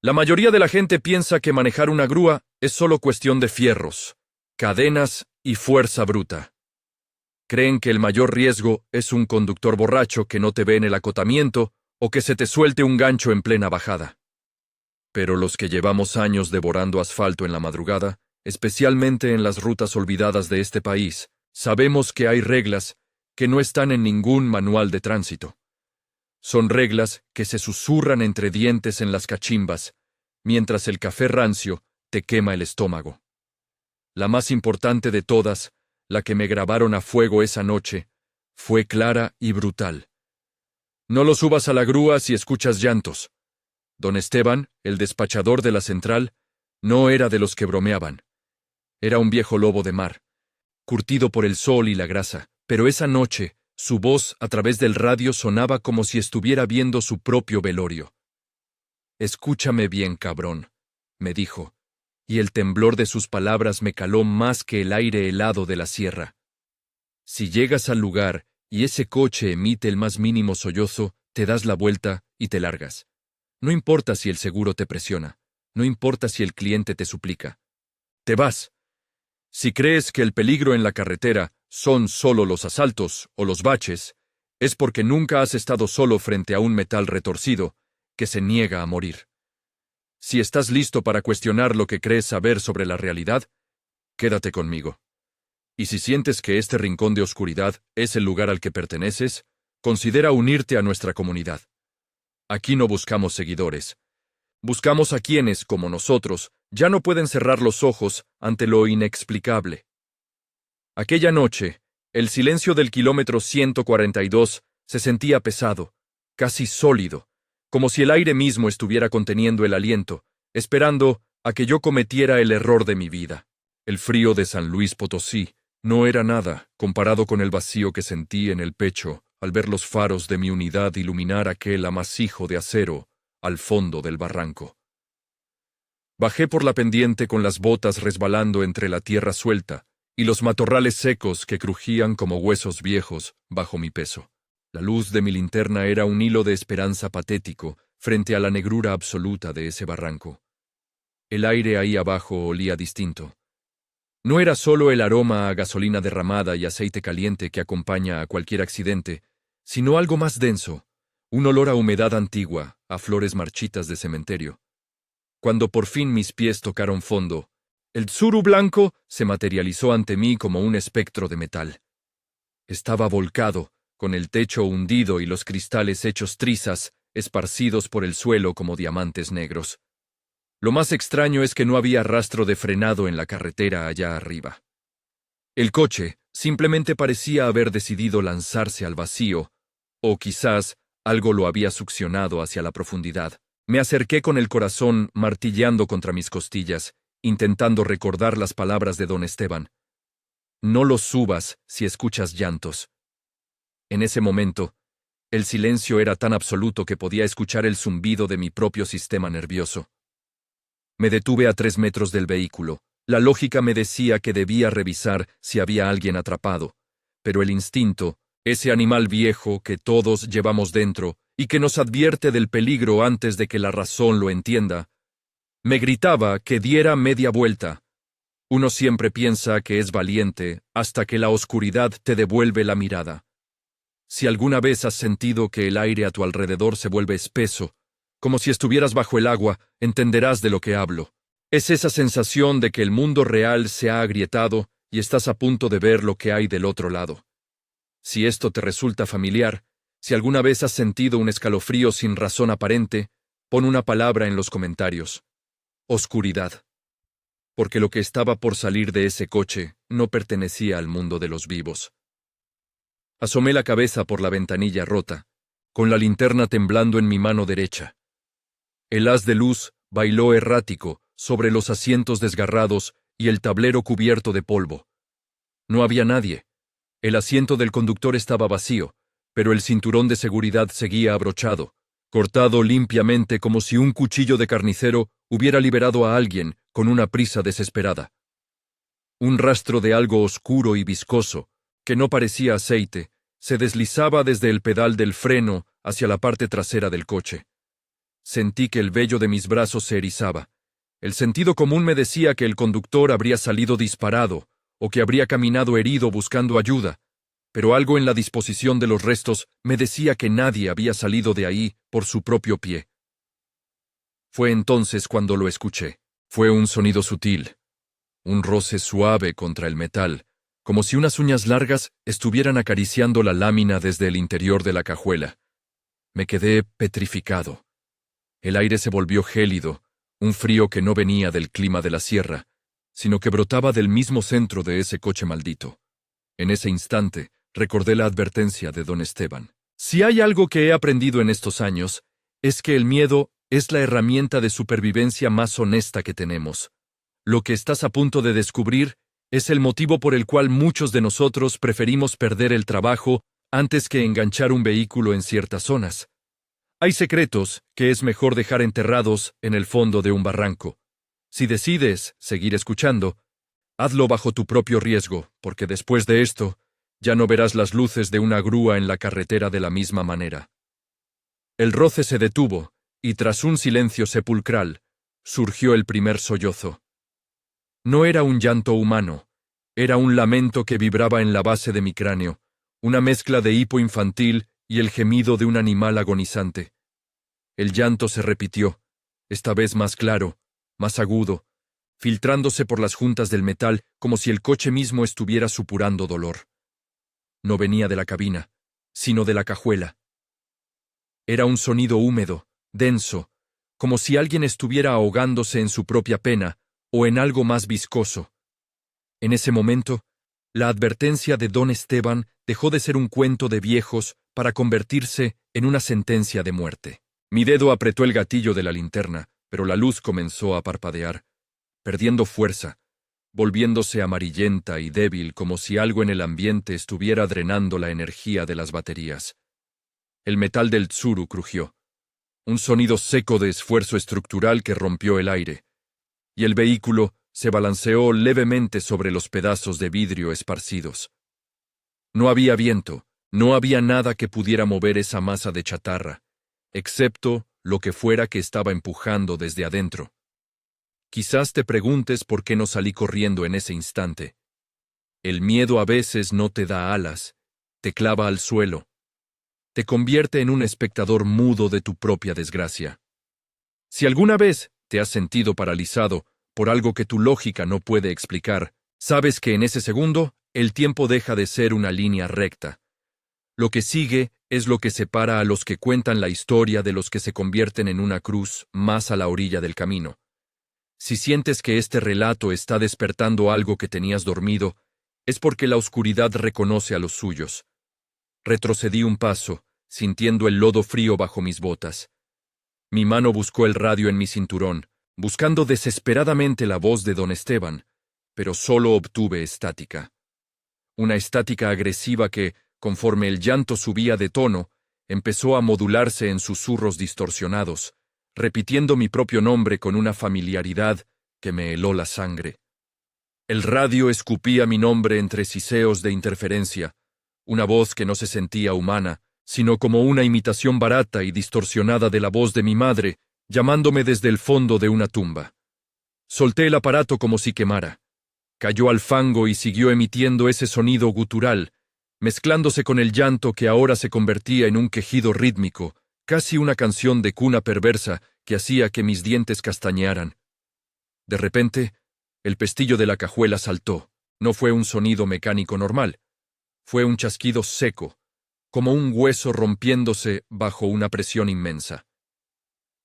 La mayoría de la gente piensa que manejar una grúa es solo cuestión de fierros, cadenas y fuerza bruta. Creen que el mayor riesgo es un conductor borracho que no te ve en el acotamiento o que se te suelte un gancho en plena bajada. Pero los que llevamos años devorando asfalto en la madrugada, especialmente en las rutas olvidadas de este país, sabemos que hay reglas que no están en ningún manual de tránsito. Son reglas que se susurran entre dientes en las cachimbas, mientras el café rancio te quema el estómago. La más importante de todas, la que me grabaron a fuego esa noche, fue clara y brutal. No lo subas a la grúa si escuchas llantos. Don Esteban, el despachador de la central, no era de los que bromeaban. Era un viejo lobo de mar, curtido por el sol y la grasa, pero esa noche su voz a través del radio sonaba como si estuviera viendo su propio velorio. «Escúchame bien, cabrón», me dijo, y el temblor de sus palabras me caló más que el aire helado de la sierra. «Si llegas al lugar y ese coche emite el más mínimo sollozo, te das la vuelta y te largas. No importa si el seguro te presiona, no importa si el cliente te suplica. Te vas. Si crees que el peligro en la carretera son solo los asaltos o los baches, es porque nunca has estado solo frente a un metal retorcido que se niega a morir. Si estás listo para cuestionar lo que crees saber sobre la realidad, quédate conmigo. Y si sientes que este rincón de oscuridad es el lugar al que perteneces, considera unirte a nuestra comunidad. Aquí no buscamos seguidores. Buscamos a quienes, como nosotros, ya no pueden cerrar los ojos ante lo inexplicable. Aquella noche, el silencio del kilómetro 142 se sentía pesado, casi sólido, como si el aire mismo estuviera conteniendo el aliento, esperando a que yo cometiera el error de mi vida. El frío de San Luis Potosí no era nada comparado con el vacío que sentí en el pecho al ver los faros de mi unidad iluminar aquel amasijo de acero al fondo del barranco. Bajé por la pendiente con las botas resbalando entre la tierra suelta y los matorrales secos que crujían como huesos viejos bajo mi peso. La luz de mi linterna era un hilo de esperanza patético frente a la negrura absoluta de ese barranco. El aire ahí abajo olía distinto. No era solo el aroma a gasolina derramada y aceite caliente que acompaña a cualquier accidente, sino algo más denso, un olor a humedad antigua, a flores marchitas de cementerio. Cuando por fin mis pies tocaron fondo, el Tsuru blanco se materializó ante mí como un espectro de metal. Estaba volcado, con el techo hundido y los cristales hechos trizas, esparcidos por el suelo como diamantes negros. Lo más extraño es que no había rastro de frenado en la carretera allá arriba. El coche simplemente parecía haber decidido lanzarse al vacío, o quizás algo lo había succionado hacia la profundidad. Me acerqué con el corazón martilleando contra mis costillas, intentando recordar las palabras de don Esteban. No los subas si escuchas llantos. En ese momento, el silencio era tan absoluto que podía escuchar el zumbido de mi propio sistema nervioso. Me detuve a 3 metros del vehículo. La lógica me decía que debía revisar si había alguien atrapado, pero el instinto, ese animal viejo que todos llevamos dentro y que nos advierte del peligro antes de que la razón lo entienda, me gritaba que diera media vuelta. Uno siempre piensa que es valiente hasta que la oscuridad te devuelve la mirada. Si alguna vez has sentido que el aire a tu alrededor se vuelve espeso, como si estuvieras bajo el agua, entenderás de lo que hablo. Es esa sensación de que el mundo real se ha agrietado y estás a punto de ver lo que hay del otro lado. Si esto te resulta familiar, si alguna vez has sentido un escalofrío sin razón aparente, pon una palabra en los comentarios. Oscuridad. Porque lo que estaba por salir de ese coche no pertenecía al mundo de los vivos. Asomé la cabeza por la ventanilla rota, con la linterna temblando en mi mano derecha. El haz de luz bailó errático sobre los asientos desgarrados y el tablero cubierto de polvo. No había nadie. El asiento del conductor estaba vacío, pero el cinturón de seguridad seguía abrochado, cortado limpiamente como si un cuchillo de carnicero hubiera liberado a alguien con una prisa desesperada. Un rastro de algo oscuro y viscoso, que no parecía aceite, se deslizaba desde el pedal del freno hacia la parte trasera del coche. Sentí que el vello de mis brazos se erizaba. El sentido común me decía que el conductor habría salido disparado, o que habría caminado herido buscando ayuda, pero algo en la disposición de los restos me decía que nadie había salido de ahí por su propio pie. Fue entonces cuando lo escuché. Fue un sonido sutil, un roce suave contra el metal, como si unas uñas largas estuvieran acariciando la lámina desde el interior de la cajuela. Me quedé petrificado. El aire se volvió gélido, un frío que no venía del clima de la sierra, sino que brotaba del mismo centro de ese coche maldito. En ese instante, recordé la advertencia de don Esteban. Si hay algo que he aprendido en estos años, es que el miedo es la herramienta de supervivencia más honesta que tenemos. Lo que estás a punto de descubrir es el motivo por el cual muchos de nosotros preferimos perder el trabajo antes que enganchar un vehículo en ciertas zonas. Hay secretos que es mejor dejar enterrados en el fondo de un barranco. Si decides seguir escuchando, hazlo bajo tu propio riesgo, porque después de esto, ya no verás las luces de una grúa en la carretera de la misma manera. El roce se detuvo, y tras un silencio sepulcral, surgió el primer sollozo. No era un llanto humano, era un lamento que vibraba en la base de mi cráneo, una mezcla de hipo infantil y el gemido de un animal agonizante. El llanto se repitió, esta vez más claro, más agudo, filtrándose por las juntas del metal como si el coche mismo estuviera supurando dolor. No venía de la cabina, sino de la cajuela. Era un sonido húmedo, denso, como si alguien estuviera ahogándose en su propia pena o en algo más viscoso. En ese momento, la advertencia de don Esteban dejó de ser un cuento de viejos para convertirse en una sentencia de muerte. Mi dedo apretó el gatillo de la linterna, pero la luz comenzó a parpadear, perdiendo fuerza, volviéndose amarillenta y débil como si algo en el ambiente estuviera drenando la energía de las baterías. El metal del tsuru crujió, un sonido seco de esfuerzo estructural que rompió el aire, y el vehículo se balanceó levemente sobre los pedazos de vidrio esparcidos. No había viento, no había nada que pudiera mover esa masa de chatarra, excepto lo que fuera que estaba empujando desde adentro. Quizás te preguntes por qué no salí corriendo en ese instante. El miedo a veces no te da alas, te clava al suelo, te convierte en un espectador mudo de tu propia desgracia. Si alguna vez te has sentido paralizado por algo que tu lógica no puede explicar, sabes que en ese segundo el tiempo deja de ser una línea recta. Lo que sigue es lo que separa a los que cuentan la historia de los que se convierten en una cruz más a la orilla del camino. Si sientes que este relato está despertando algo que tenías dormido, es porque la oscuridad reconoce a los suyos. Retrocedí un paso, sintiendo el lodo frío bajo mis botas. Mi mano buscó el radio en mi cinturón, buscando desesperadamente la voz de don Esteban, pero solo obtuve estática. Una estática agresiva que, conforme el llanto subía de tono, empezó a modularse en susurros distorsionados, repitiendo mi propio nombre con una familiaridad que me heló la sangre. El radio escupía mi nombre entre siseos de interferencia, una voz que no se sentía humana, sino como una imitación barata y distorsionada de la voz de mi madre, llamándome desde el fondo de una tumba. Solté el aparato como si quemara. Cayó al fango y siguió emitiendo ese sonido gutural, mezclándose con el llanto que ahora se convertía en un quejido rítmico, casi una canción de cuna perversa que hacía que mis dientes castañearan. De repente, el pestillo de la cajuela saltó. No fue un sonido mecánico normal. Fue un chasquido seco, como un hueso rompiéndose bajo una presión inmensa.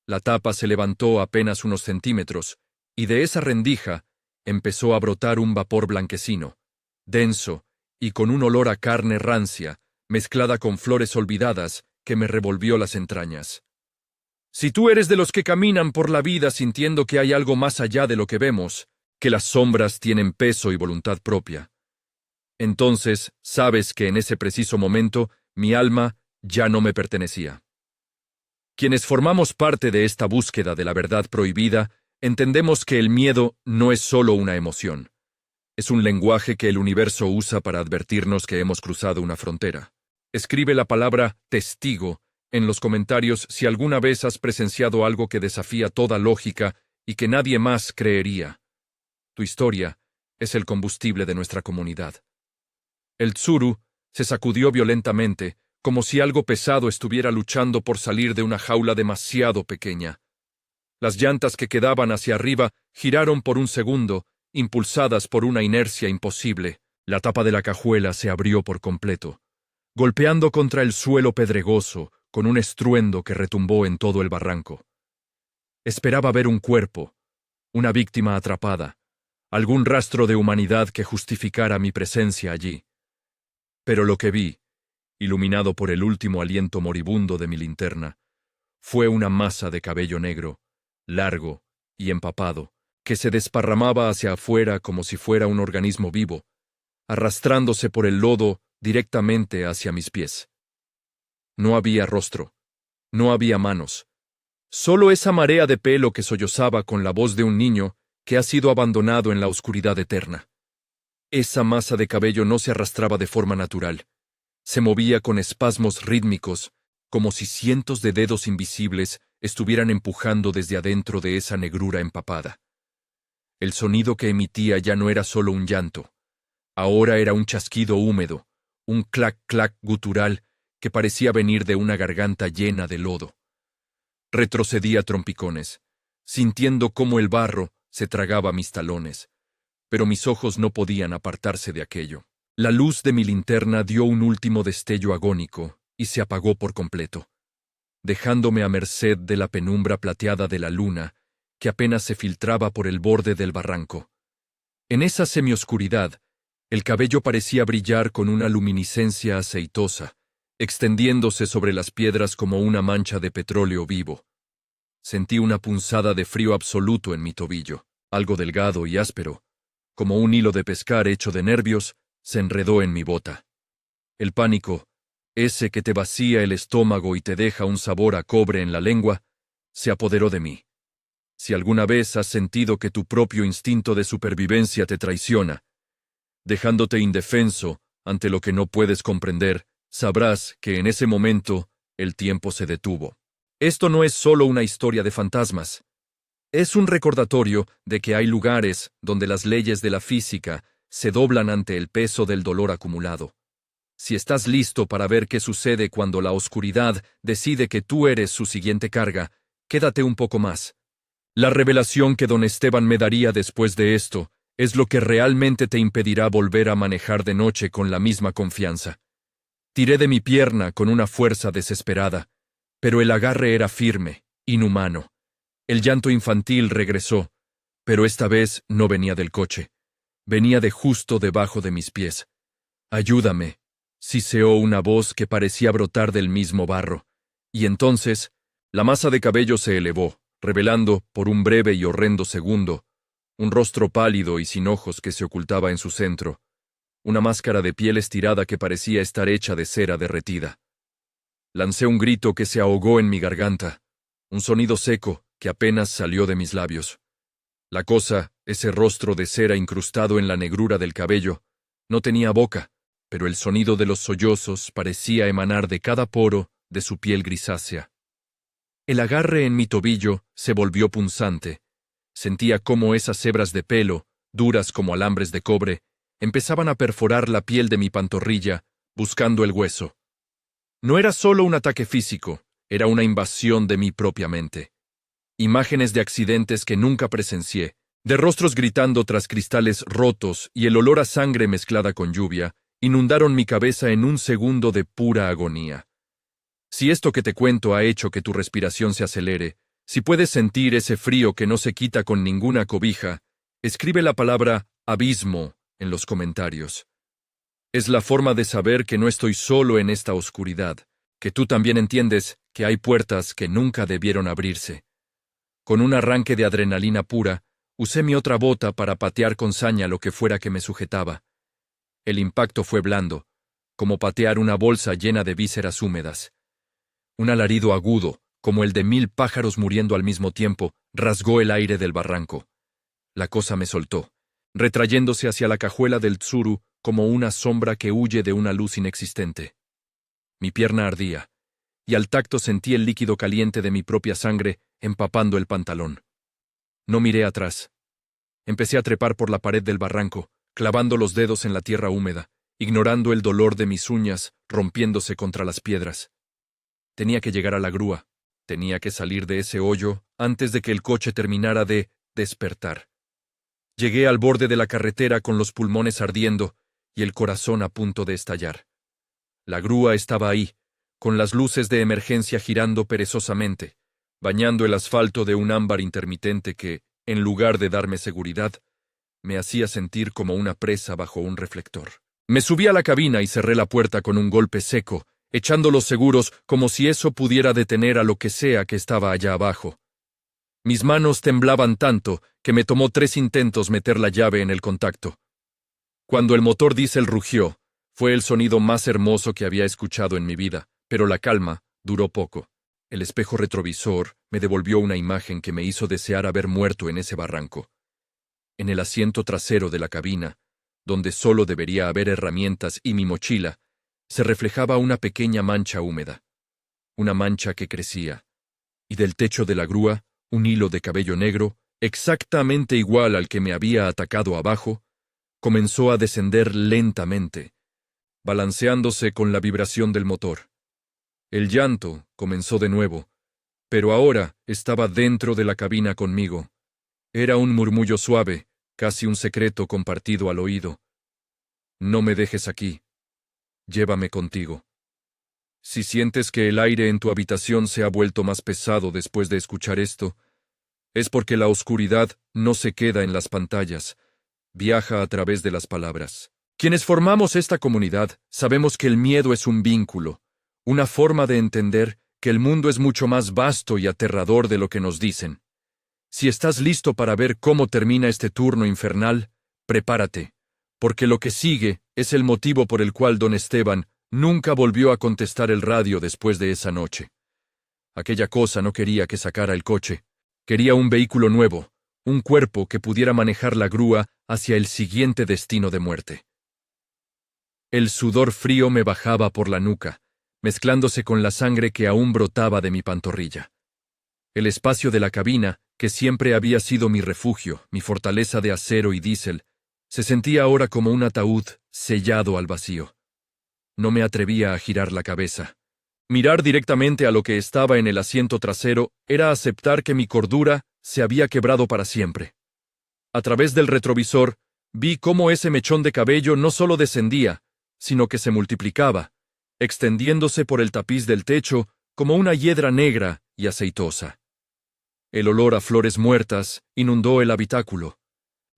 La tapa se levantó apenas unos centímetros, y de esa rendija empezó a brotar un vapor blanquecino, denso y con un olor a carne rancia, mezclada con flores olvidadas, que me revolvió las entrañas. Si tú eres de los que caminan por la vida sintiendo que hay algo más allá de lo que vemos, que las sombras tienen peso y voluntad propia, entonces sabes que en ese preciso momento mi alma ya no me pertenecía. Quienes formamos parte de esta búsqueda de la verdad prohibida, entendemos que el miedo no es solo una emoción. Es un lenguaje que el universo usa para advertirnos que hemos cruzado una frontera. Escribe la palabra testigo en los comentarios si alguna vez has presenciado algo que desafía toda lógica y que nadie más creería. Tu historia es el combustible de nuestra comunidad. El Tsuru se sacudió violentamente, como si algo pesado estuviera luchando por salir de una jaula demasiado pequeña. Las llantas que quedaban hacia arriba giraron por un segundo, impulsadas por una inercia imposible. La tapa de la cajuela se abrió por completo, golpeando contra el suelo pedregoso, con un estruendo que retumbó en todo el barranco. Esperaba ver un cuerpo, una víctima atrapada, algún rastro de humanidad que justificara mi presencia allí. Pero lo que vi, iluminado por el último aliento moribundo de mi linterna, fue una masa de cabello negro, largo y empapado, que se desparramaba hacia afuera como si fuera un organismo vivo, arrastrándose por el lodo directamente hacia mis pies. No había rostro, no había manos, solo esa marea de pelo que sollozaba con la voz de un niño que ha sido abandonado en la oscuridad eterna. Esa masa de cabello no se arrastraba de forma natural, se movía con espasmos rítmicos, como si cientos de dedos invisibles estuvieran empujando desde adentro de esa negrura empapada. El sonido que emitía ya no era solo un llanto, ahora era un chasquido húmedo, un clac-clac gutural que parecía venir de una garganta llena de lodo. Retrocedí a trompicones, sintiendo cómo el barro se tragaba mis talones, pero mis ojos no podían apartarse de aquello. La luz de mi linterna dio un último destello agónico y se apagó por completo, dejándome a merced de la penumbra plateada de la luna que apenas se filtraba por el borde del barranco. En esa semioscuridad, el cabello parecía brillar con una luminiscencia aceitosa, extendiéndose sobre las piedras como una mancha de petróleo vivo. Sentí una punzada de frío absoluto en mi tobillo, algo delgado y áspero, como un hilo de pescar hecho de nervios, se enredó en mi bota. El pánico, ese que te vacía el estómago y te deja un sabor a cobre en la lengua, se apoderó de mí. Si alguna vez has sentido que tu propio instinto de supervivencia te traiciona, dejándote indefenso ante lo que no puedes comprender, sabrás que en ese momento el tiempo se detuvo. Esto no es solo una historia de fantasmas. Es un recordatorio de que hay lugares donde las leyes de la física se doblan ante el peso del dolor acumulado. Si estás listo para ver qué sucede cuando la oscuridad decide que tú eres su siguiente carga, quédate un poco más. La revelación que don Esteban me daría después de esto es lo que realmente te impedirá volver a manejar de noche con la misma confianza. Tiré de mi pierna con una fuerza desesperada, pero el agarre era firme, inhumano. El llanto infantil regresó, pero esta vez no venía del coche. Venía de justo debajo de mis pies. «Ayúdame», siseó una voz que parecía brotar del mismo barro. Y entonces, la masa de cabello se elevó, revelando, por un breve y horrendo segundo, un rostro pálido y sin ojos que se ocultaba en su centro, una máscara de piel estirada que parecía estar hecha de cera derretida. Lancé un grito que se ahogó en mi garganta, un sonido seco que apenas salió de mis labios. La cosa, ese rostro de cera incrustado en la negrura del cabello, no tenía boca, pero el sonido de los sollozos parecía emanar de cada poro de su piel grisácea. El agarre en mi tobillo se volvió punzante. Sentía cómo esas hebras de pelo, duras como alambres de cobre, empezaban a perforar la piel de mi pantorrilla, buscando el hueso. No era solo un ataque físico, era una invasión de mi propia mente. Imágenes de accidentes que nunca presencié, de rostros gritando tras cristales rotos y el olor a sangre mezclada con lluvia, inundaron mi cabeza en un segundo de pura agonía. Si esto que te cuento ha hecho que tu respiración se acelere, si puedes sentir ese frío que no se quita con ninguna cobija, escribe la palabra abismo en los comentarios. Es la forma de saber que no estoy solo en esta oscuridad, que tú también entiendes que hay puertas que nunca debieron abrirse. Con un arranque de adrenalina pura, usé mi otra bota para patear con saña lo que fuera que me sujetaba. El impacto fue blando, como patear una bolsa llena de vísceras húmedas. Un alarido agudo, como el de 1000 pájaros muriendo al mismo tiempo, rasgó el aire del barranco. La cosa me soltó, retrayéndose hacia la cajuela del Tsuru como una sombra que huye de una luz inexistente. Mi pierna ardía, y al tacto sentí el líquido caliente de mi propia sangre empapando el pantalón. No miré atrás. Empecé a trepar por la pared del barranco, clavando los dedos en la tierra húmeda, ignorando el dolor de mis uñas rompiéndose contra las piedras. Tenía que llegar a la grúa. Tenía que salir de ese hoyo antes de que el coche terminara de despertar. Llegué al borde de la carretera con los pulmones ardiendo y el corazón a punto de estallar. La grúa estaba ahí, con las luces de emergencia girando perezosamente, bañando el asfalto de un ámbar intermitente que, en lugar de darme seguridad, me hacía sentir como una presa bajo un reflector. Me subí a la cabina y cerré la puerta con un golpe seco, echando los seguros como si eso pudiera detener a lo que sea que estaba allá abajo. Mis manos temblaban tanto que me tomó 3 intentos meter la llave en el contacto. Cuando el motor diésel rugió, fue el sonido más hermoso que había escuchado en mi vida, pero la calma duró poco. El espejo retrovisor me devolvió una imagen que me hizo desear haber muerto en ese barranco. En el asiento trasero de la cabina, donde solo debería haber herramientas y mi mochila, se reflejaba una pequeña mancha húmeda. Una mancha que crecía. Y del techo de la grúa, un hilo de cabello negro, exactamente igual al que me había atacado abajo, comenzó a descender lentamente, balanceándose con la vibración del motor. El llanto comenzó de nuevo, pero ahora estaba dentro de la cabina conmigo. Era un murmullo suave, casi un secreto compartido al oído. No me dejes aquí. Llévame contigo. Si sientes que el aire en tu habitación se ha vuelto más pesado después de escuchar esto, es porque la oscuridad no se queda en las pantallas, viaja a través de las palabras. Quienes formamos esta comunidad sabemos que el miedo es un vínculo, una forma de entender que el mundo es mucho más vasto y aterrador de lo que nos dicen. Si estás listo para ver cómo termina este turno infernal, prepárate, porque lo que sigue es el motivo por el cual don Esteban nunca volvió a contestar el radio después de esa noche. Aquella cosa no quería que sacara el coche. Quería un vehículo nuevo, un cuerpo que pudiera manejar la grúa hacia el siguiente destino de muerte. El sudor frío me bajaba por la nuca, mezclándose con la sangre que aún brotaba de mi pantorrilla. El espacio de la cabina, que siempre había sido mi refugio, mi fortaleza de acero y diésel, se sentía ahora como un ataúd sellado al vacío. No me atrevía a girar la cabeza. Mirar directamente a lo que estaba en el asiento trasero era aceptar que mi cordura se había quebrado para siempre. A través del retrovisor, vi cómo ese mechón de cabello no solo descendía, sino que se multiplicaba, extendiéndose por el tapiz del techo como una hiedra negra y aceitosa. El olor a flores muertas inundó el habitáculo,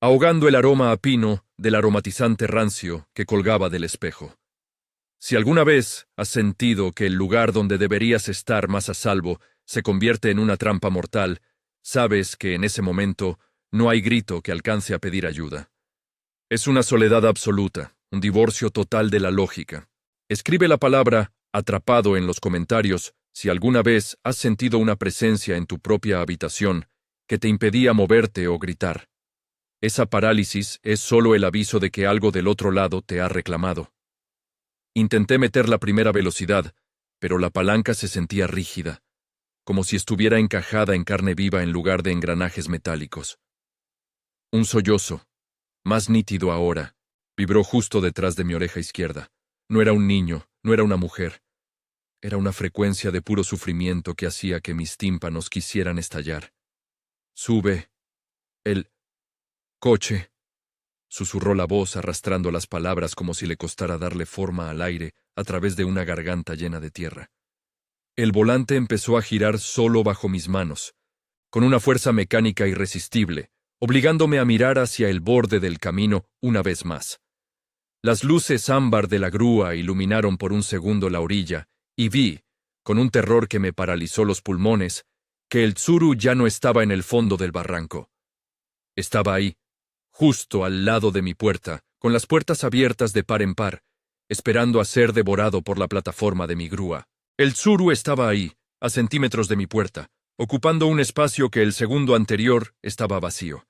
ahogando el aroma a pino del aromatizante rancio que colgaba del espejo. Si alguna vez has sentido que el lugar donde deberías estar más a salvo se convierte en una trampa mortal, sabes que en ese momento no hay grito que alcance a pedir ayuda. Es una soledad absoluta, un divorcio total de la lógica. Escribe la palabra atrapado en los comentarios si alguna vez has sentido una presencia en tu propia habitación que te impedía moverte o gritar. Esa parálisis es solo el aviso de que algo del otro lado te ha reclamado. Intenté meter la primera velocidad, pero la palanca se sentía rígida, como si estuviera encajada en carne viva en lugar de engranajes metálicos. Un sollozo, más nítido ahora, vibró justo detrás de mi oreja izquierda. No era un niño, no era una mujer. Era una frecuencia de puro sufrimiento que hacía que mis tímpanos quisieran estallar. «Sube. El coche», susurró la voz arrastrando las palabras como si le costara darle forma al aire a través de una garganta llena de tierra. El volante empezó a girar solo bajo mis manos, con una fuerza mecánica irresistible, obligándome a mirar hacia el borde del camino una vez más. Las luces ámbar de la grúa iluminaron por un segundo la orilla, y vi, con un terror que me paralizó los pulmones, que el Tsuru ya no estaba en el fondo del barranco. Estaba ahí, justo al lado de mi puerta, con las puertas abiertas de par en par, esperando a ser devorado por la plataforma de mi grúa. El Tsuru estaba ahí, a centímetros de mi puerta, ocupando un espacio que el segundo anterior estaba vacío.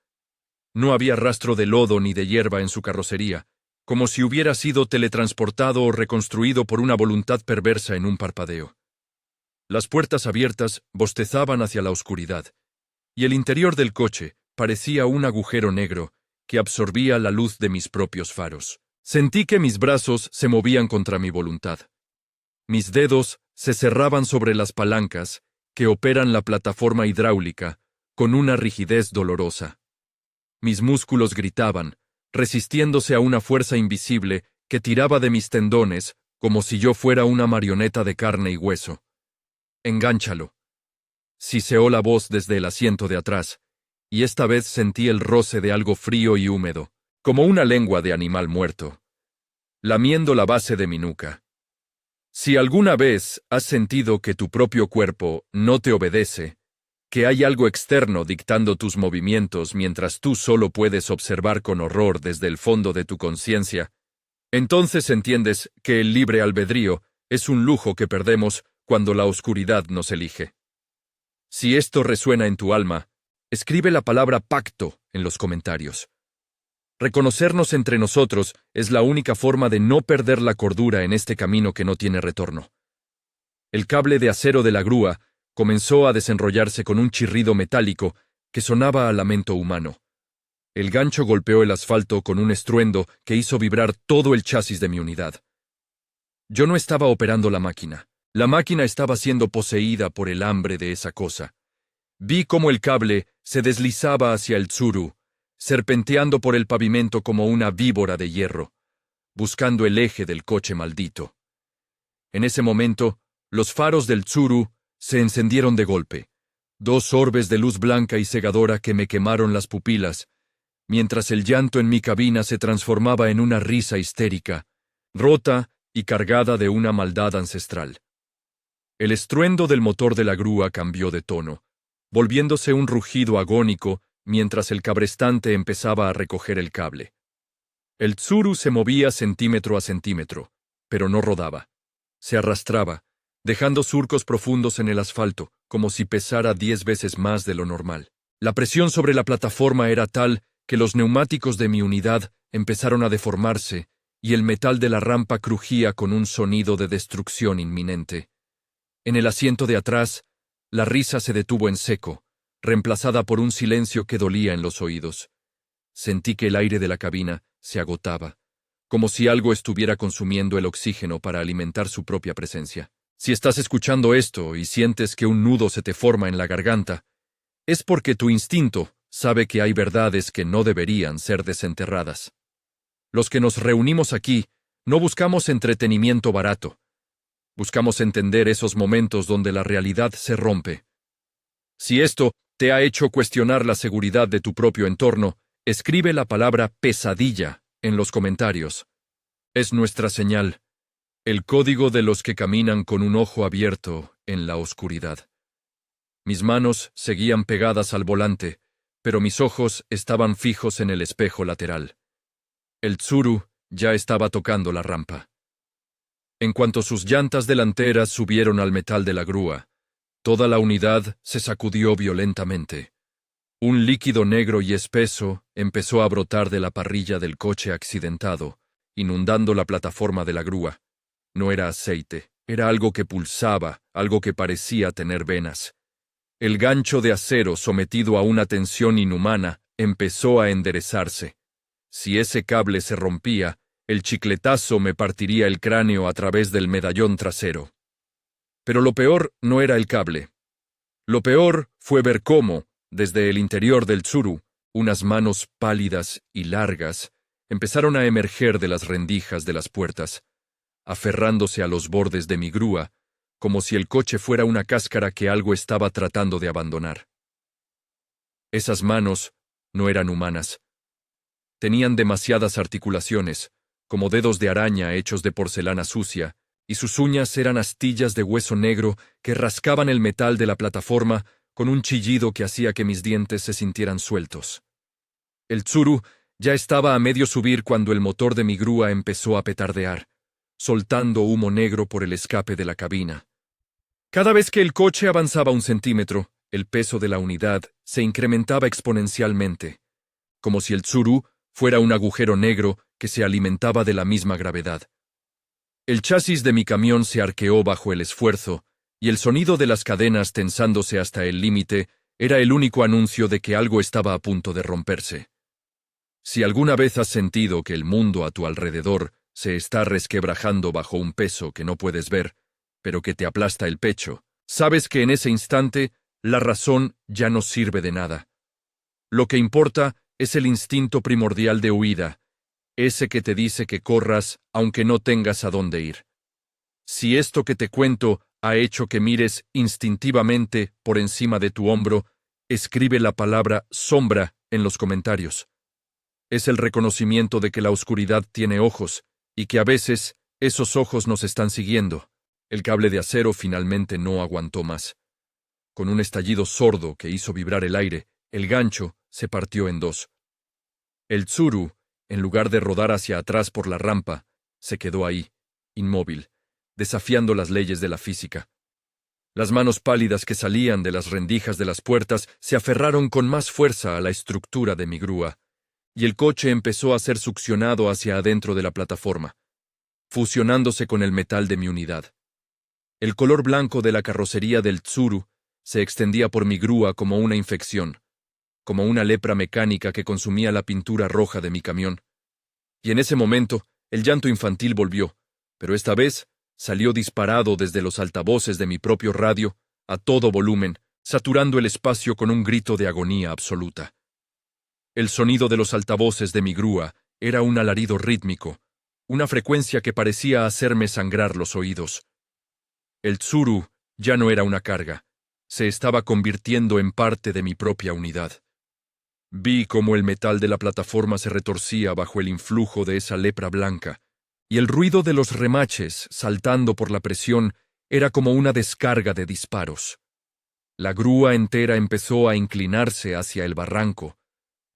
No había rastro de lodo ni de hierba en su carrocería, como si hubiera sido teletransportado o reconstruido por una voluntad perversa en un parpadeo. Las puertas abiertas bostezaban hacia la oscuridad, y el interior del coche parecía un agujero negro que absorbía la luz de mis propios faros. Sentí que mis brazos se movían contra mi voluntad. Mis dedos se cerraban sobre las palancas que operan la plataforma hidráulica con una rigidez dolorosa. Mis músculos gritaban, resistiéndose a una fuerza invisible que tiraba de mis tendones como si yo fuera una marioneta de carne y hueso. «Engánchalo», siseó la voz desde el asiento de atrás, y esta vez sentí el roce de algo frío y húmedo, como una lengua de animal muerto, lamiendo la base de mi nuca. Si alguna vez has sentido que tu propio cuerpo no te obedece, que hay algo externo dictando tus movimientos mientras tú solo puedes observar con horror desde el fondo de tu conciencia, entonces entiendes que el libre albedrío es un lujo que perdemos cuando la oscuridad nos elige. Si esto resuena en tu alma, escribe la palabra pacto en los comentarios. Reconocernos entre nosotros es la única forma de no perder la cordura en este camino que no tiene retorno. El cable de acero de la grúa comenzó a desenrollarse con un chirrido metálico que sonaba a lamento humano. El gancho golpeó el asfalto con un estruendo que hizo vibrar todo el chasis de mi unidad. Yo no estaba operando la máquina. La máquina estaba siendo poseída por el hambre de esa cosa. Vi cómo el cable se deslizaba hacia el Tsuru, serpenteando por el pavimento como una víbora de hierro, buscando el eje del coche maldito. En ese momento, los faros del Tsuru se encendieron de golpe, 2 orbes de luz blanca y cegadora que me quemaron las pupilas, mientras el llanto en mi cabina se transformaba en una risa histérica, rota y cargada de una maldad ancestral. El estruendo del motor de la grúa cambió de tono, volviéndose un rugido agónico mientras el cabrestante empezaba a recoger el cable. El Tsuru se movía centímetro a centímetro, pero no rodaba. Se arrastraba, dejando surcos profundos en el asfalto, como si pesara 10 veces más de lo normal. La presión sobre la plataforma era tal que los neumáticos de mi unidad empezaron a deformarse y el metal de la rampa crujía con un sonido de destrucción inminente. En el asiento de atrás, la risa se detuvo en seco, reemplazada por un silencio que dolía en los oídos. Sentí que el aire de la cabina se agotaba, como si algo estuviera consumiendo el oxígeno para alimentar su propia presencia. Si estás escuchando esto y sientes que un nudo se te forma en la garganta, es porque tu instinto sabe que hay verdades que no deberían ser desenterradas. Los que nos reunimos aquí no buscamos entretenimiento barato. Buscamos entender esos momentos donde la realidad se rompe. Si esto te ha hecho cuestionar la seguridad de tu propio entorno, escribe la palabra pesadilla en los comentarios. Es nuestra señal, el código de los que caminan con un ojo abierto en la oscuridad. Mis manos seguían pegadas al volante, pero mis ojos estaban fijos en el espejo lateral. El Tsuru ya estaba tocando la rampa. En cuanto sus llantas delanteras subieron al metal de la grúa, toda la unidad se sacudió violentamente. Un líquido negro y espeso empezó a brotar de la parrilla del coche accidentado, inundando la plataforma de la grúa. No era aceite, era algo que pulsaba, algo que parecía tener venas. El gancho de acero sometido a una tensión inhumana empezó a enderezarse. Si ese cable se rompía, el chicletazo me partiría el cráneo a través del medallón trasero. Pero lo peor no era el cable. Lo peor fue ver cómo, desde el interior del Tsuru, unas manos pálidas y largas empezaron a emerger de las rendijas de las puertas, aferrándose a los bordes de mi grúa, como si el coche fuera una cáscara que algo estaba tratando de abandonar. Esas manos no eran humanas. Tenían demasiadas articulaciones, como dedos de araña hechos de porcelana sucia, y sus uñas eran astillas de hueso negro que rascaban el metal de la plataforma con un chillido que hacía que mis dientes se sintieran sueltos. El Tsuru ya estaba a medio subir cuando el motor de mi grúa empezó a petardear, soltando humo negro por el escape de la cabina. Cada vez que el coche avanzaba 1 centímetro, el peso de la unidad se incrementaba exponencialmente, como si el Tsuru fuera un agujero negro que se alimentaba de la misma gravedad. El chasis de mi camión se arqueó bajo el esfuerzo, y el sonido de las cadenas tensándose hasta el límite era el único anuncio de que algo estaba a punto de romperse. Si alguna vez has sentido que el mundo a tu alrededor se está resquebrajando bajo un peso que no puedes ver, pero que te aplasta el pecho, sabes que en ese instante la razón ya no sirve de nada. Lo que importa es el instinto primordial de huida, ese que te dice que corras aunque no tengas a dónde ir. Si esto que te cuento ha hecho que mires instintivamente por encima de tu hombro, escribe la palabra sombra en los comentarios. Es el reconocimiento de que la oscuridad tiene ojos, y que a veces esos ojos nos están siguiendo. El cable de acero finalmente no aguantó más. Con un estallido sordo que hizo vibrar el aire, el gancho se partió en dos. El Tsuru, en lugar de rodar hacia atrás por la rampa, se quedó ahí, inmóvil, desafiando las leyes de la física. Las manos pálidas que salían de las rendijas de las puertas se aferraron con más fuerza a la estructura de mi grúa, y el coche empezó a ser succionado hacia adentro de la plataforma, fusionándose con el metal de mi unidad. El color blanco de la carrocería del Tsuru se extendía por mi grúa como una infección, como una lepra mecánica que consumía la pintura roja de mi camión. Y en ese momento, el llanto infantil volvió, pero esta vez salió disparado desde los altavoces de mi propio radio, a todo volumen, saturando el espacio con un grito de agonía absoluta. El sonido de los altavoces de mi grúa era un alarido rítmico, una frecuencia que parecía hacerme sangrar los oídos. El Tsuru ya no era una carga, se estaba convirtiendo en parte de mi propia unidad. Vi cómo el metal de la plataforma se retorcía bajo el influjo de esa lepra blanca, y el ruido de los remaches saltando por la presión era como una descarga de disparos. La grúa entera empezó a inclinarse hacia el barranco,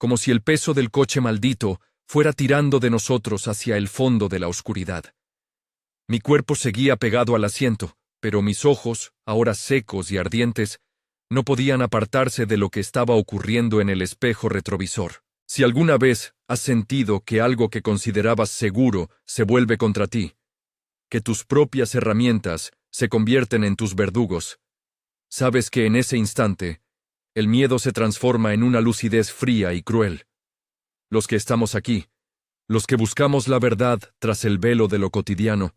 como si el peso del coche maldito fuera tirando de nosotros hacia el fondo de la oscuridad. Mi cuerpo seguía pegado al asiento, pero mis ojos, ahora secos y ardientes, no podían apartarse de lo que estaba ocurriendo en el espejo retrovisor. Si alguna vez has sentido que algo que considerabas seguro se vuelve contra ti, que tus propias herramientas se convierten en tus verdugos, sabes que en ese instante el miedo se transforma en una lucidez fría y cruel. Los que estamos aquí, los que buscamos la verdad tras el velo de lo cotidiano,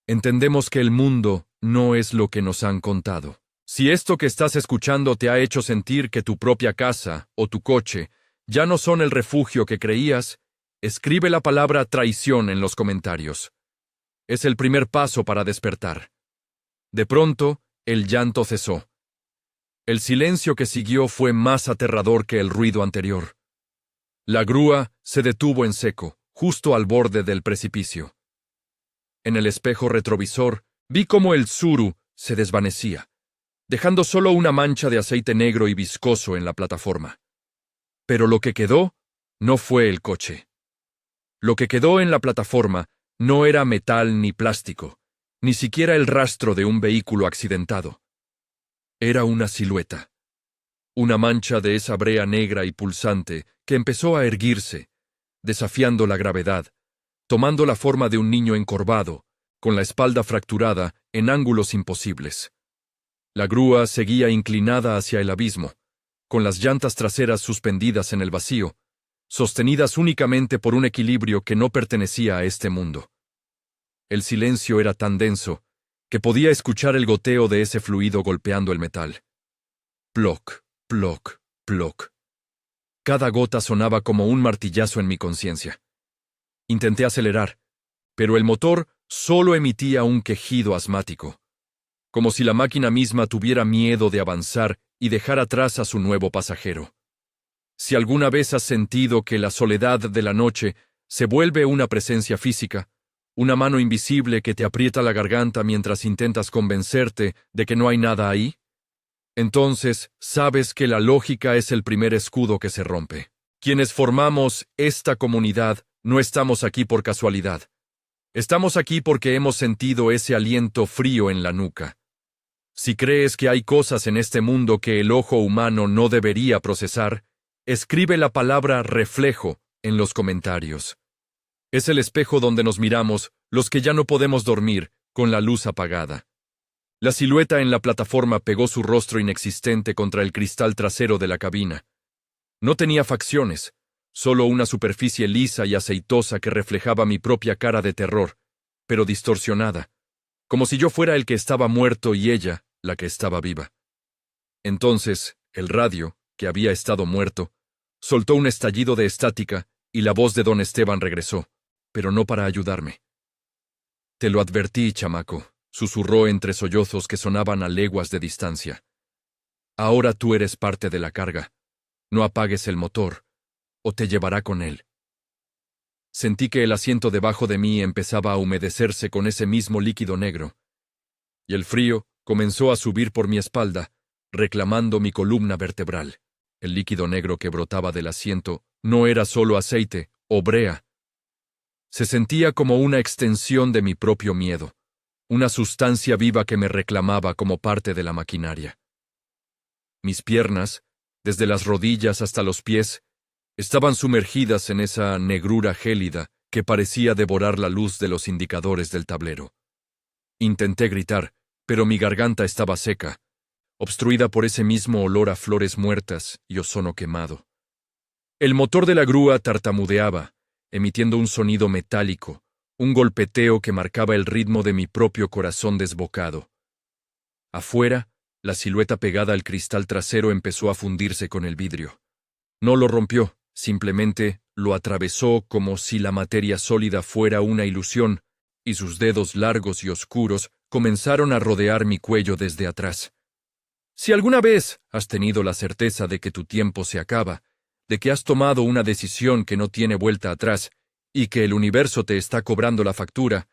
entendemos que el mundo no es lo que nos han contado. Si esto que estás escuchando te ha hecho sentir que tu propia casa o tu coche ya no son el refugio que creías, escribe la palabra traición en los comentarios. Es el primer paso para despertar. De pronto, el llanto cesó. El silencio que siguió fue más aterrador que el ruido anterior. La grúa se detuvo en seco, justo al borde del precipicio. En el espejo retrovisor, vi cómo el Tsuru se desvanecía, dejando solo una mancha de aceite negro y viscoso en la plataforma. Pero lo que quedó no fue el coche. Lo que quedó en la plataforma no era metal ni plástico, ni siquiera el rastro de un vehículo accidentado. Era una silueta. Una mancha de esa brea negra y pulsante que empezó a erguirse, desafiando la gravedad, tomando la forma de un niño encorvado, con la espalda fracturada en ángulos imposibles. La grúa seguía inclinada hacia el abismo, con las llantas traseras suspendidas en el vacío, sostenidas únicamente por un equilibrio que no pertenecía a este mundo. El silencio era tan denso que podía escuchar el goteo de ese fluido golpeando el metal. Ploc, ploc, ploc. Cada gota sonaba como un martillazo en mi conciencia. Intenté acelerar, pero el motor solo emitía un quejido asmático, como si la máquina misma tuviera miedo de avanzar y dejar atrás a su nuevo pasajero. Si alguna vez has sentido que la soledad de la noche se vuelve una presencia física, una mano invisible que te aprieta la garganta mientras intentas convencerte de que no hay nada ahí, entonces sabes que la lógica es el primer escudo que se rompe. Quienes formamos esta comunidad no estamos aquí por casualidad. Estamos aquí porque hemos sentido ese aliento frío en la nuca. Si crees que hay cosas en este mundo que el ojo humano no debería procesar, escribe la palabra reflejo en los comentarios. Es el espejo donde nos miramos los que ya no podemos dormir con la luz apagada. La silueta en la plataforma pegó su rostro inexistente contra el cristal trasero de la cabina. No tenía facciones, solo una superficie lisa y aceitosa que reflejaba mi propia cara de terror, pero distorsionada, como si yo fuera el que estaba muerto y ella la que estaba viva. Entonces, el radio, que había estado muerto, soltó un estallido de estática y la voz de don Esteban regresó, pero no para ayudarme. «Te lo advertí, chamaco», susurró entre sollozos que sonaban a leguas de distancia. «Ahora tú eres parte de la carga. No apagues el motor, o te llevará con él». Sentí que el asiento debajo de mí empezaba a humedecerse con ese mismo líquido negro, y el frío comenzó a subir por mi espalda, reclamando mi columna vertebral. El líquido negro que brotaba del asiento no era solo aceite o brea. Se sentía como una extensión de mi propio miedo, una sustancia viva que me reclamaba como parte de la maquinaria. Mis piernas, desde las rodillas hasta los pies, estaban sumergidas en esa negrura gélida que parecía devorar la luz de los indicadores del tablero. Intenté gritar, pero mi garganta estaba seca, obstruida por ese mismo olor a flores muertas y ozono quemado. El motor de la grúa tartamudeaba, emitiendo un sonido metálico, un golpeteo que marcaba el ritmo de mi propio corazón desbocado. Afuera, la silueta pegada al cristal trasero empezó a fundirse con el vidrio. No lo rompió, simplemente lo atravesó como si la materia sólida fuera una ilusión, y sus dedos largos y oscuros comenzaron a rodear mi cuello desde atrás. Si alguna vez has tenido la certeza de que tu tiempo se acaba, de que has tomado una decisión que no tiene vuelta atrás y que el universo te está cobrando la factura,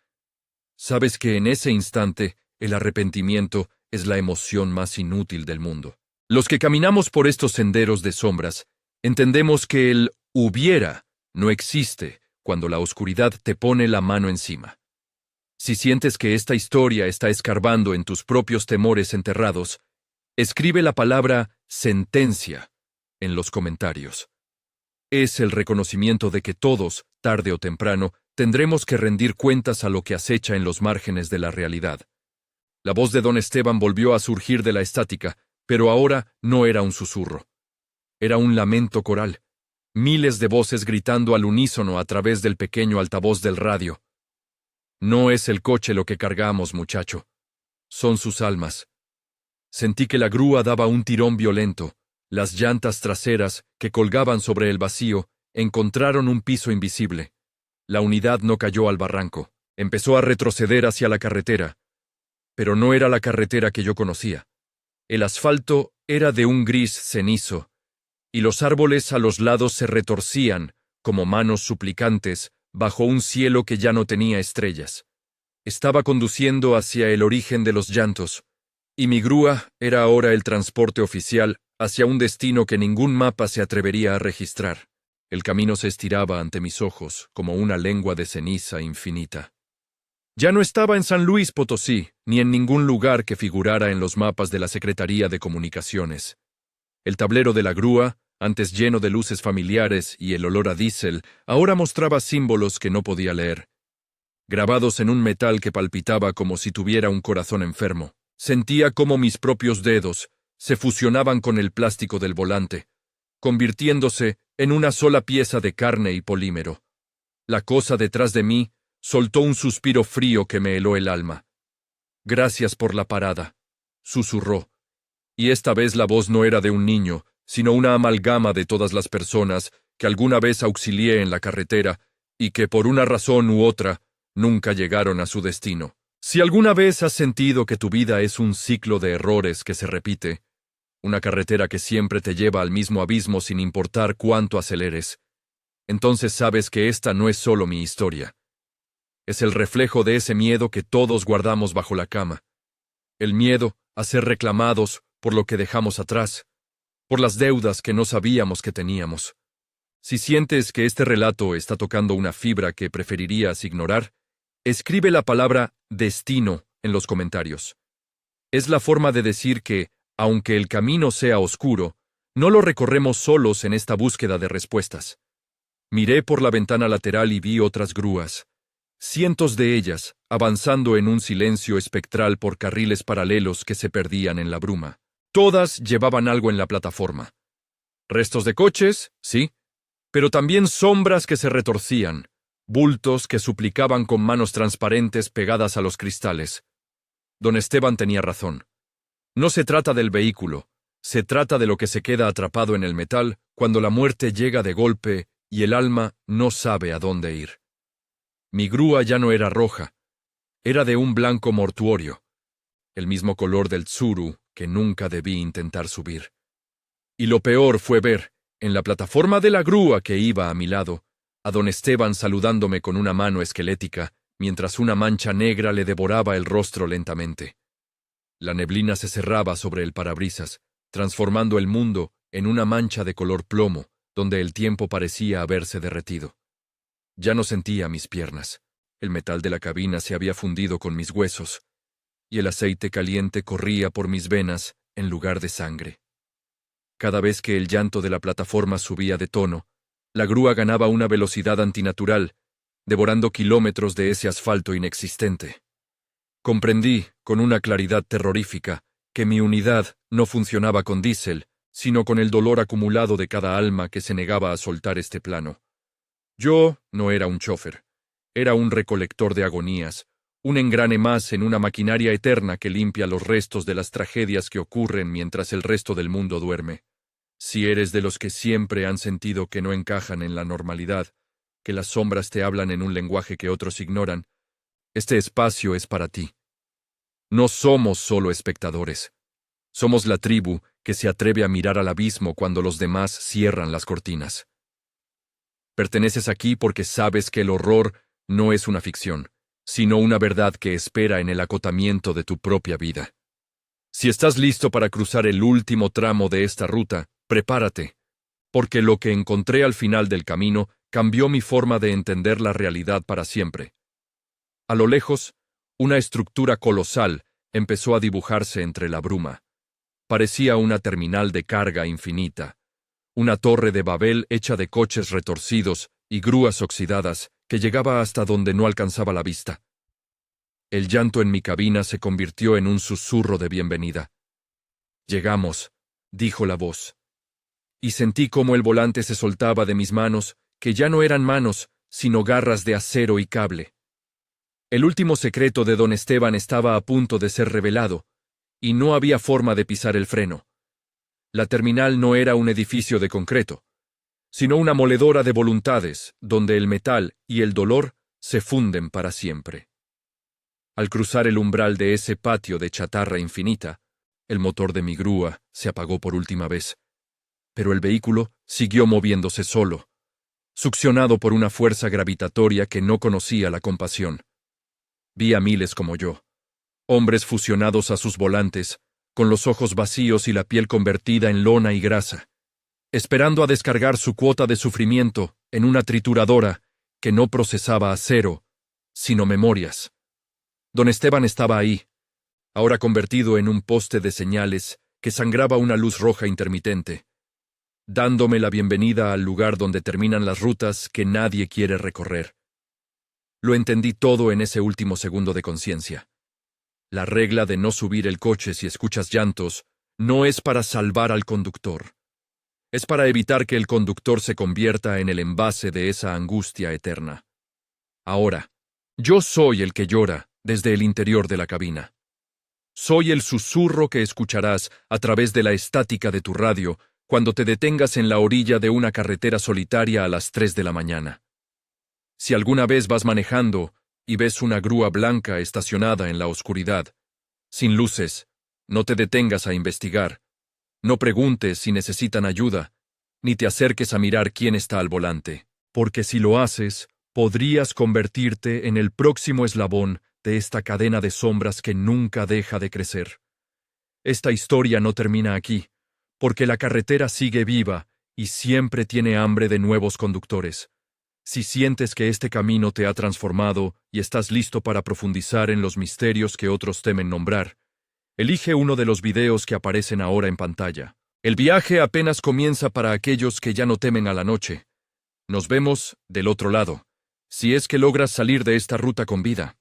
sabes que en ese instante el arrepentimiento es la emoción más inútil del mundo. Los que caminamos por estos senderos de sombras, entendemos que el hubiera no existe cuando la oscuridad te pone la mano encima. Si sientes que esta historia está escarbando en tus propios temores enterrados, escribe la palabra sentencia en los comentarios. Es el reconocimiento de que todos, tarde o temprano, tendremos que rendir cuentas a lo que acecha en los márgenes de la realidad. La voz de don Esteban volvió a surgir de la estática, pero ahora no era un susurro. Era un lamento coral. Miles de voces gritando al unísono a través del pequeño altavoz del radio. No es el coche lo que cargamos, muchacho. Son sus almas. Sentí que la grúa daba un tirón violento. Las llantas traseras, que colgaban sobre el vacío, encontraron un piso invisible. La unidad no cayó al barranco. Empezó a retroceder hacia la carretera. Pero no era la carretera que yo conocía. El asfalto era de un gris cenizo, y los árboles a los lados se retorcían, como manos suplicantes, bajo un cielo que ya no tenía estrellas. Estaba conduciendo hacia el origen de los llantos, y mi grúa era ahora el transporte oficial hacia un destino que ningún mapa se atrevería a registrar. El camino se estiraba ante mis ojos como una lengua de ceniza infinita. Ya no estaba en San Luis Potosí, ni en ningún lugar que figurara en los mapas de la Secretaría de Comunicaciones. El tablero de la grúa, antes lleno de luces familiares y el olor a diésel, ahora mostraba símbolos que no podía leer. Grabados en un metal que palpitaba como si tuviera un corazón enfermo. Sentía cómo mis propios dedos se fusionaban con el plástico del volante, convirtiéndose en una sola pieza de carne y polímero. La cosa detrás de mí soltó un suspiro frío que me heló el alma. «Gracias por la parada», susurró. Y esta vez la voz no era de un niño, sino una amalgama de todas las personas que alguna vez auxilié en la carretera y que por una razón u otra nunca llegaron a su destino. Si alguna vez has sentido que tu vida es un ciclo de errores que se repite, una carretera que siempre te lleva al mismo abismo sin importar cuánto aceleres, entonces sabes que esta no es solo mi historia. Es el reflejo de ese miedo que todos guardamos bajo la cama. El miedo a ser reclamados por lo que dejamos atrás, por las deudas que no sabíamos que teníamos. Si sientes que este relato está tocando una fibra que preferirías ignorar, escribe la palabra destino en los comentarios. Es la forma de decir que, aunque el camino sea oscuro, no lo recorremos solos en esta búsqueda de respuestas. Miré por la ventana lateral y vi otras grúas. Cientos de ellas, avanzando en un silencio espectral por carriles paralelos que se perdían en la bruma. Todas llevaban algo en la plataforma. Restos de coches, sí, pero también sombras que se retorcían, bultos que suplicaban con manos transparentes pegadas a los cristales. Don Esteban tenía razón. No se trata del vehículo, se trata de lo que se queda atrapado en el metal cuando la muerte llega de golpe y el alma no sabe a dónde ir. Mi grúa ya no era roja, era de un blanco mortuorio, el mismo color del tsuru que nunca debí intentar subir. Y lo peor fue ver, en la plataforma de la grúa que iba a mi lado, a don Esteban saludándome con una mano esquelética, mientras una mancha negra le devoraba el rostro lentamente. La neblina se cerraba sobre el parabrisas, transformando el mundo en una mancha de color plomo, donde el tiempo parecía haberse derretido. Ya no sentía mis piernas. El metal de la cabina se había fundido con mis huesos, y el aceite caliente corría por mis venas en lugar de sangre. Cada vez que el llanto de la plataforma subía de tono, la grúa ganaba una velocidad antinatural, devorando kilómetros de ese asfalto inexistente. Comprendí, con una claridad terrorífica, que mi unidad no funcionaba con diésel, sino con el dolor acumulado de cada alma que se negaba a soltar este plano. Yo no era un chofer, era un recolector de agonías, un engrane más en una maquinaria eterna que limpia los restos de las tragedias que ocurren mientras el resto del mundo duerme. Si eres de los que siempre han sentido que no encajan en la normalidad, que las sombras te hablan en un lenguaje que otros ignoran, este espacio es para ti. No somos solo espectadores. Somos la tribu que se atreve a mirar al abismo cuando los demás cierran las cortinas. Perteneces aquí porque sabes que el horror no es una ficción, sino una verdad que espera en el acotamiento de tu propia vida. Si estás listo para cruzar el último tramo de esta ruta, prepárate, porque lo que encontré al final del camino cambió mi forma de entender la realidad para siempre. A lo lejos, una estructura colosal empezó a dibujarse entre la bruma. Parecía una terminal de carga infinita, una torre de Babel hecha de coches retorcidos y grúas oxidadas que llegaba hasta donde no alcanzaba la vista. El llanto en mi cabina se convirtió en un susurro de bienvenida. «Llegamos», dijo la voz. Y sentí cómo el volante se soltaba de mis manos, que ya no eran manos, sino garras de acero y cable. El último secreto de don Esteban estaba a punto de ser revelado, y no había forma de pisar el freno. La terminal no era un edificio de concreto, sino una moledora de voluntades, donde el metal y el dolor se funden para siempre. Al cruzar el umbral de ese patio de chatarra infinita, el motor de mi grúa se apagó por última vez, pero el vehículo siguió moviéndose solo, succionado por una fuerza gravitatoria que no conocía la compasión. Vi a miles como yo, hombres fusionados a sus volantes, con los ojos vacíos y la piel convertida en lona y grasa, esperando a descargar su cuota de sufrimiento en una trituradora que no procesaba acero, sino memorias. Don Esteban estaba ahí, ahora convertido en un poste de señales que sangraba una luz roja intermitente, dándome la bienvenida al lugar donde terminan las rutas que nadie quiere recorrer. Lo entendí todo en ese último segundo de conciencia. La regla de no subir el coche si escuchas llantos no es para salvar al conductor. Es para evitar que el conductor se convierta en el envase de esa angustia eterna. Ahora, yo soy el que llora desde el interior de la cabina. Soy el susurro que escucharás a través de la estática de tu radio cuando te detengas en la orilla de una carretera solitaria a las 3 de la mañana. Si alguna vez vas manejando y ves una grúa blanca estacionada en la oscuridad, sin luces, no te detengas a investigar. No preguntes si necesitan ayuda, ni te acerques a mirar quién está al volante, porque si lo haces, podrías convertirte en el próximo eslabón de esta cadena de sombras que nunca deja de crecer. Esta historia no termina aquí, porque la carretera sigue viva y siempre tiene hambre de nuevos conductores. Si sientes que este camino te ha transformado y estás listo para profundizar en los misterios que otros temen nombrar, elige uno de los videos que aparecen ahora en pantalla. El viaje apenas comienza para aquellos que ya no temen a la noche. Nos vemos del otro lado, si es que logras salir de esta ruta con vida.